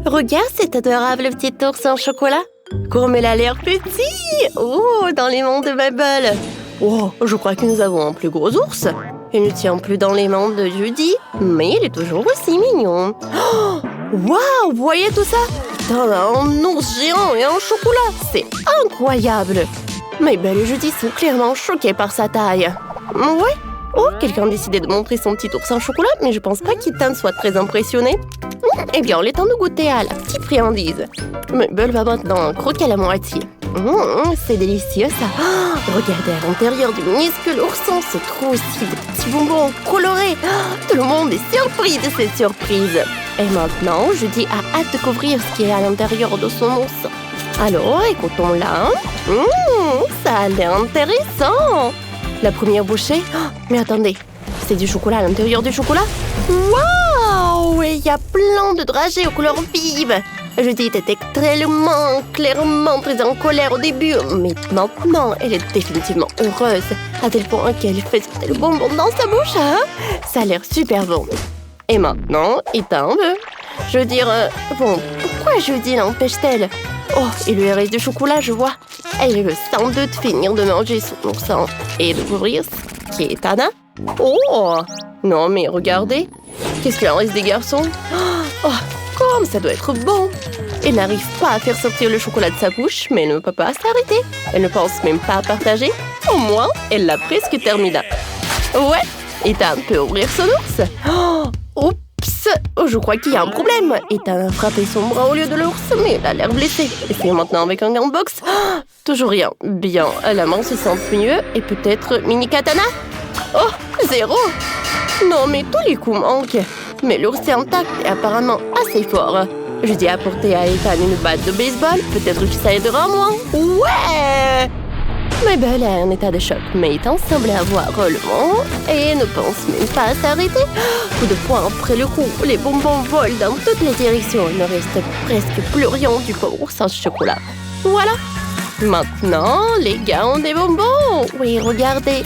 Regarde cet adorable petit ours en chocolat. Comme elle a l'air petit. Oh, dans les mains de Mabel. Oh, je crois que nous avons un plus gros ours. Il ne tient plus dans les mains de Judy, mais il est toujours aussi mignon. Oh, waouh, vous voyez tout ça? Un ours géant et un chocolat. C'est incroyable. Mabel et Judy sont clairement choquées par sa taille. Ouais. Oh, quelqu'un a décidé de montrer son petit ours en chocolat, mais je pense pas qu'Ethan soit très impressionné. Eh bien, il est temps de goûter à la petite friandise. Mabel va maintenant croquer à la moitié. C'est délicieux, ça. Oh, regardez à l'intérieur du minuscule ourson se trouvent aussi des petits bonbons colorés. Oh, tout le monde est surpris de cette surprise. Et maintenant, Judy a hâte de découvrir ce qui est à l'intérieur de son ours. Alors, écoutons-la. Ça a l'air intéressant. La première bouchée. Oh, mais attendez, c'est du chocolat à l'intérieur du chocolat? Waouh! Et il y a plein de dragées aux couleurs vives. Judy était clairement très en colère au début, mais maintenant, elle est définitivement heureuse, à tel point qu'elle fait sauter le bonbon dans sa bouche. Hein? Ça a l'air super bon. Et maintenant, Ethan veut. Je veux dire, bon, pourquoi Judy l'empêche-t-elle? Oh, il lui reste du chocolat, je vois. Elle veut sans doute finir de manger son oursin et d'ouvrir ce qui est Ethan. Oh! Non, mais regardez. Qu'est-ce qu'il en reste des garçons? Oh, comme ça doit être bon! Elle n'arrive pas à faire sortir le chocolat de sa bouche, mais elle ne peut pas s'arrêter. Elle ne pense même pas à partager. Au moins, elle l'a presque terminé. Ouais, Ethan peut ouvrir son ours. Oups! Oh, je crois qu'il y a un problème. Ethan a frappé son bras au lieu de l'ours, mais il a l'air blessé. Essayons maintenant avec un gant de boxe. Toujours rien. Bien, la main se sent mieux. Et peut-être mini katana? Oh, 0! Non, mais tous les coups manquent. Mais l'ours est intact et apparemment assez fort. Je dis apporter à Ethan une batte de baseball. Peut-être que ça aidera moins. Ouais! Mabel est en état de choc, mais Ethan semblait avoir le vent et ne pense même pas à s'arrêter. Coup de poing après le coup, les bonbons volent dans toutes les directions. Il ne reste presque plus rien du pauvre ours en chocolat. Voilà! Maintenant, les gars ont des bonbons. Oui, regardez.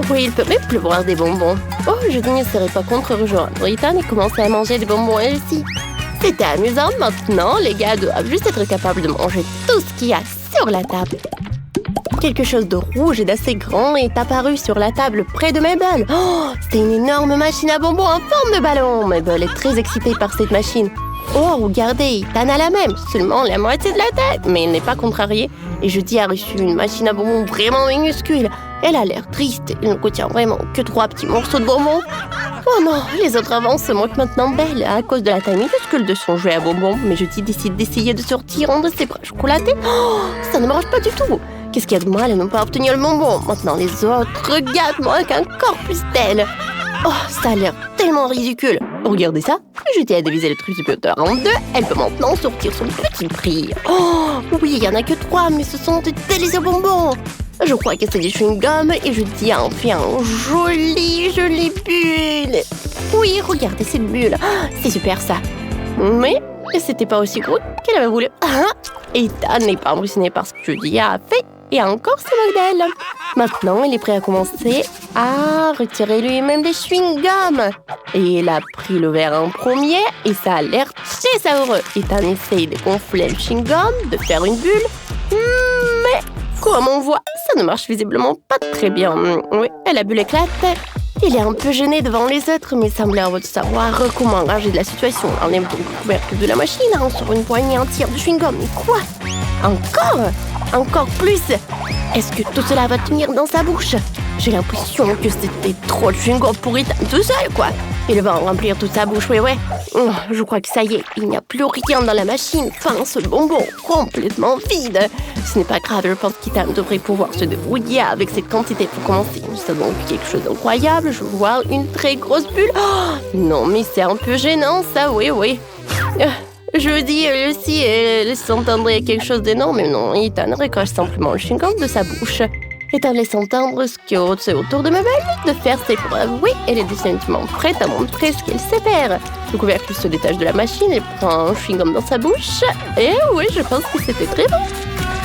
Oui, il peut même pleuvoir des bonbons. Oh, je ne serais pas contre rejoindre Ethan et commencer à manger des bonbons elle aussi. C'était amusant. Maintenant, les gars doivent juste être capables de manger tout ce qu'il y a sur la table. Quelque chose de rouge et d'assez grand est apparu sur la table près de Mabel. Oh, c'était une énorme machine à bonbons en forme de ballon. Mabel est très excitée par cette machine. Oh, regardez, Ethan a la même, seulement la moitié de la tête. Mais il n'est pas contrarié. Et Judy a reçu une machine à bonbons vraiment minuscule. Elle a l'air triste. Il ne contient vraiment que 3 petits morceaux de bonbons. Oh non, les autres avant se moquent maintenant d'elle à cause de la taille minuscule de son jouet à bonbons. Mais Judy décide d'essayer de sortir de ses bras chocolatés. Oh, ça ne marche pas du tout. Qu'est-ce qu'il y a de mal à ne pas obtenir le bonbon? Maintenant, les autres, regarde-moi encore plus d'elle. Oh, ça a l'air tellement ridicule. Regardez ça. Judy a divisé le distributeur en 2. Elle peut maintenant sortir son petit prix. Oh, oui, il n'y en a que 3, mais ce sont de délicieux bonbons. Je crois que c'est des chewing-gums et Judy a enfin un joli bulle. Oui, regardez cette bulle. C'est super ça. Mais c'était pas aussi gros qu'elle avait voulu. Ethan n'est pas impressionné par ce que Judy a fait. Et encore ce modèle. Maintenant, il est prêt à commencer à retirer lui-même des chewing-gums. Et il a pris le verre en premier et ça a l'air très savoureux. Ethan essaye de gonfler le chewing-gum, de faire une bulle. Mais comme on voit, ça ne marche visiblement pas très bien. Oui, la bulle éclate. Il est un peu gêné devant les autres, mais semble avoir de savoir comment rager de la situation. On aime donc le couvercle de la machine sur une poignée entière de chewing-gum. Mais quoi? Encore plus! Est-ce que tout cela va tenir dans sa bouche? J'ai l'impression que c'était trop de chewing-gum pour Ethan tout seul, quoi. Il va en remplir toute sa bouche, ouais. Je crois que ça y est, il n'y a plus rien dans la machine. Enfin, ce bonbon complètement vide. Ce n'est pas grave, je pense qu'Ethan devrait pouvoir se débrouiller avec cette quantité pour commencer. C'est donc quelque chose d'incroyable. Je vois une très grosse bulle. Oh, non, mais c'est un peu gênant, ça, oui. Je dis aussi, elle s'entendrait quelque chose d'énorme, mais non, Ethan recrache simplement le chewing-gum de sa bouche. Ethan laisse entendre ce qui est autour de Mabel, de faire ses preuves. Oui, elle est définitivement prête à montrer ce qu'elle sait faire. Le couvercle se détache de la machine, elle prend un chewing-gum dans sa bouche. Et oui, je pense que c'était très bon.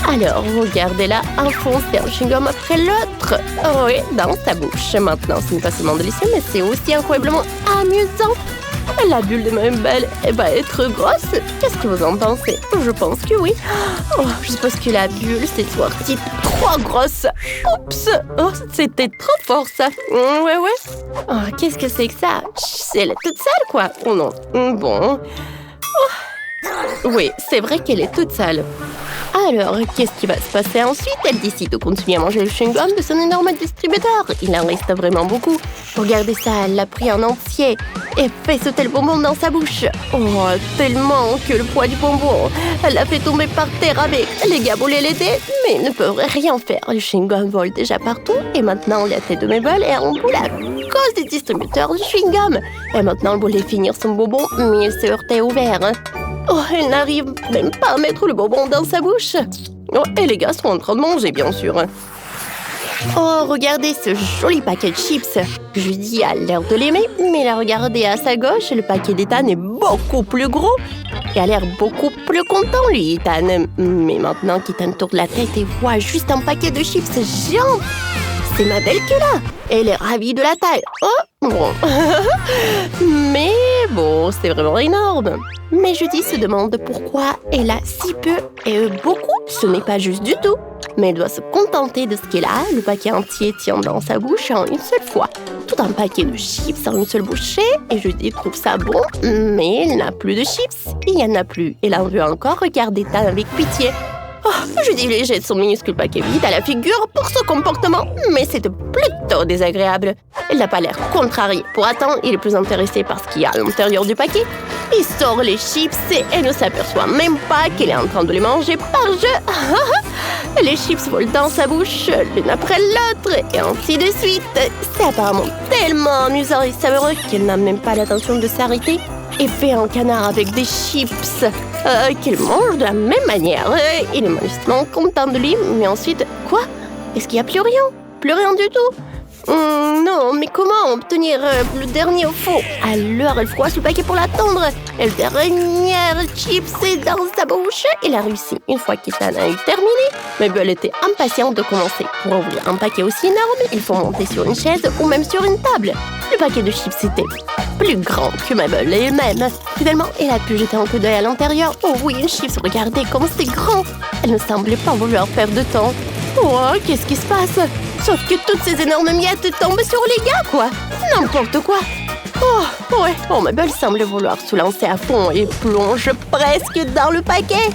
Alors, regardez-la enfoncer un chewing-gum après l'autre. Oui, dans sa bouche. Maintenant, ce n'est pas seulement délicieux, mais c'est aussi incroyablement amusant. La bulle de Mabel va être grosse. Qu'est-ce Qu'est-ce que vous en pensez? Je pense que oui. Oh, je suppose que la bulle s'est sortie trop grosse. Oups! Oh, c'était trop fort, ça. Ouais. Oh, qu'est-ce que c'est que ça? Elle est toute sale, quoi. Oh non. Bon. Oh. Oui, c'est vrai qu'elle est toute sale. Alors, qu'est-ce qui va se passer ensuite? Elle décide de continuer à manger le chewing-gum de son énorme distributeur. Il en reste vraiment beaucoup. Regardez ça, elle l'a pris en entier et fait sauter le bonbon dans sa bouche. Oh, tellement que le poids du bonbon, elle l'a fait tomber par terre avec. Les gars voulaient l'aider, mais ils ne peuvent rien faire. Le chewing-gum vole déjà partout et maintenant la tête de Mabel est en boule à cause des distributeurs du chewing-gum. Et maintenant, elle voulait finir son bonbon, mais il se heurtait au verre. Oh, elle n'arrive même pas à mettre le bonbon dans sa bouche. Oh, et les gars sont en train de manger, bien sûr. Oh, regardez ce joli paquet de chips. Judy a l'air de l'aimer, mais elle a regardé à sa gauche, le paquet d'Ethan est beaucoup plus gros. Et a l'air beaucoup plus content, lui, Ethan. Mais maintenant qu'Ethan tourne la tête et voit juste un paquet de chips géant, c'est Mabel qui est là. Elle est ravie de la taille. Oh, bon. Mais bon, c'est vraiment énorme. Mais Judy se demande pourquoi elle a si peu et eux beaucoup. Ce n'est pas juste du tout. Mais elle doit se contenter de ce qu'elle a. Le paquet entier tient dans sa bouche en une seule fois. Tout un paquet de chips en une seule bouchée. Et Judy trouve ça bon. Mais elle n'a plus de chips. Il n'y en a plus. Elle en veut encore. Regarde Ethan avec pitié. Oh, Judy lui jette son minuscule paquet vide à la figure pour son comportement, mais c'est plutôt désagréable. Elle n'a pas l'air contrariée. Pour autant, il est plus intéressé par ce qu'il y a à l'intérieur du paquet. Il sort les chips et elle ne s'aperçoit même pas qu'elle est en train de les manger par jeu. Les chips volent dans sa bouche, l'une après l'autre, et ainsi de suite. C'est apparemment tellement amusant et savoureux qu'elle n'a même pas l'intention de s'arrêter et fait un canard avec des chips qu'il mange de la même manière. Il est manifestement content de lui, mais ensuite, quoi? Est-ce qu'il n'y a plus rien? Plus rien du tout? Non, mais comment obtenir le dernier au fond? Alors, elle froisse le paquet pour l'attendre. Et le dernier chips est dans sa bouche. Elle a réussi. Une fois qu'Ethan a eu terminé, Mabel était impatiente de commencer. Pour ouvrir un paquet aussi énorme, il faut monter sur une chaise ou même sur une table. Le paquet de chips était plus grand que Mabel elle-même. Finalement, elle a pu jeter un coup d'œil à l'intérieur. Oh oui, une chips, regardez comme c'est grand. Elle ne semblait pas vouloir perdre de temps. Oh, qu'est-ce qui se passe? Sauf que toutes ces énormes miettes tombent sur les gars, quoi. N'importe quoi. Oh, ouais. Oh, Mabel semble vouloir se lancer à fond et plonge presque dans le paquet.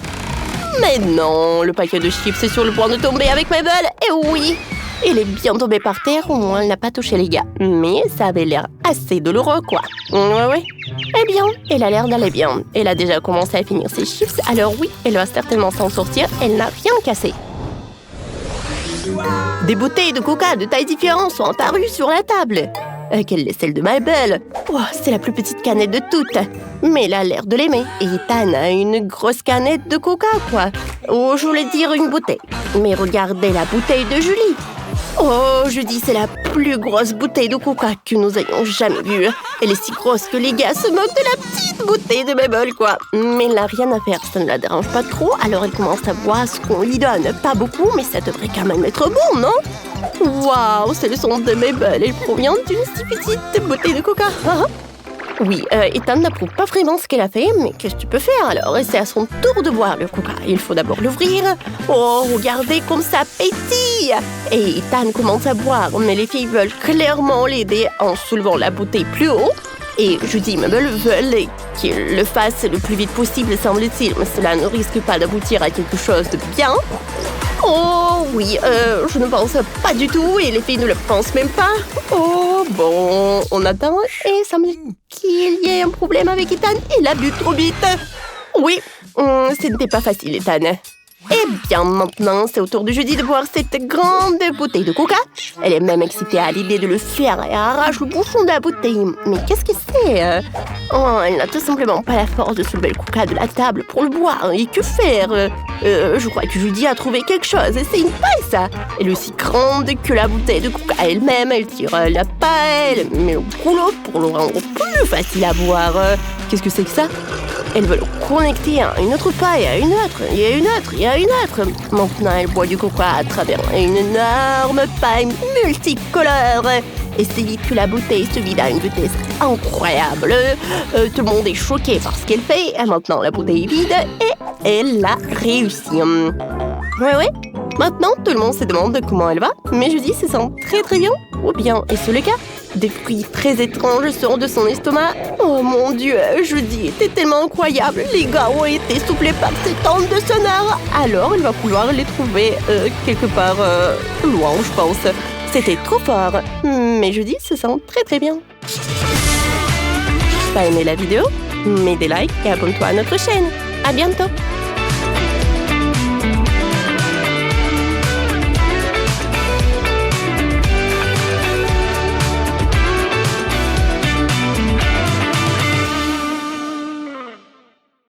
Mais non, le paquet de chips est sur le point de tomber avec Mabel. Et oui, il est bien tombé par terre, au moins elle n'a pas touché les gars. Mais ça avait l'air assez douloureux, quoi. Ouais. Eh bien, elle a l'air d'aller bien. Elle a déjà commencé à finir ses chips, alors oui, elle va certainement s'en sortir. Elle n'a rien cassé. Des bouteilles de coca de tailles différentes sont apparues sur la table. Quelle est celle de Mabel? Oh, c'est la plus petite canette de toutes. Mais elle a l'air de l'aimer. Et Ethan a une grosse canette de coca, quoi. Oh, je voulais dire une bouteille. Mais regardez la bouteille de Julie. Oh, je dis, c'est la plus grosse bouteille de coca que nous ayons jamais vue. Elle est si grosse que les gars se moquent de la petite bouteille de Mabel, quoi. Mais elle n'a rien à faire, ça ne la dérange pas trop, alors elle commence à boire ce qu'on lui donne. Pas beaucoup, mais ça devrait quand même être bon, non? Waouh, c'est le son de Mabel, elle provient d'une si petite bouteille de coca. Oui, Ethan n'approuve pas vraiment ce qu'elle a fait, mais qu'est-ce que tu peux faire alors? Et c'est à son tour de boire le coca. Il faut d'abord l'ouvrir. Oh, regardez comme ça pétille! Et Ethan commence à boire, mais les filles veulent clairement l'aider en soulevant la bouteille plus haut. Et Judy et Mabel veulent qu'il le fasse le plus vite possible, semble-t-il, mais cela ne risque pas d'aboutir à quelque chose de bien. Oh oui, je ne pense pas du tout et les filles ne le pensent même pas. Oh bon, on attend et semble qu'il y ait un problème avec Ethan. Il a bu trop vite. Oui, ce n'était pas facile, Ethan. Eh bien, maintenant, c'est au tour de Judy de boire cette grande bouteille de coca. Elle est même excitée à l'idée de le faire et arrache le bouchon de la bouteille. Mais qu'est-ce que c'est? Oh, elle n'a tout simplement pas la force de soulever le coca de la table pour le boire. Et que faire? Je crois que Judy a trouvé quelque chose. C'est une paille, ça. Elle est aussi grande que la bouteille de coca elle-même. Elle tire la paille, elle met le rouleau pour le rendre plus facile à boire. Qu'est-ce que c'est que ça? Elle veut le connecter à une autre paille, à une autre, et à une autre, et à une autre. Maintenant, elle boit du coca à travers une énorme paille multicolore. si vite que la bouteille se vide à une vitesse incroyable. Tout le monde est choqué par ce qu'elle fait. Et maintenant, la bouteille est vide et elle a réussi. Ouais. Maintenant, tout le monde se demande comment elle va, mais Judy se sent très très bien. Ou bien, est-ce le cas? Des fruits très étranges sortent de son estomac. Oh mon Dieu, Judy était tellement incroyable. Les gars ont été soufflés par cette onde de sonore. Alors, il va falloir les trouver quelque part loin, je pense. C'était trop fort. Mais Judy se sent très très bien. T'as aimé la vidéo? Mets des likes et abonne-toi à notre chaîne. À bientôt!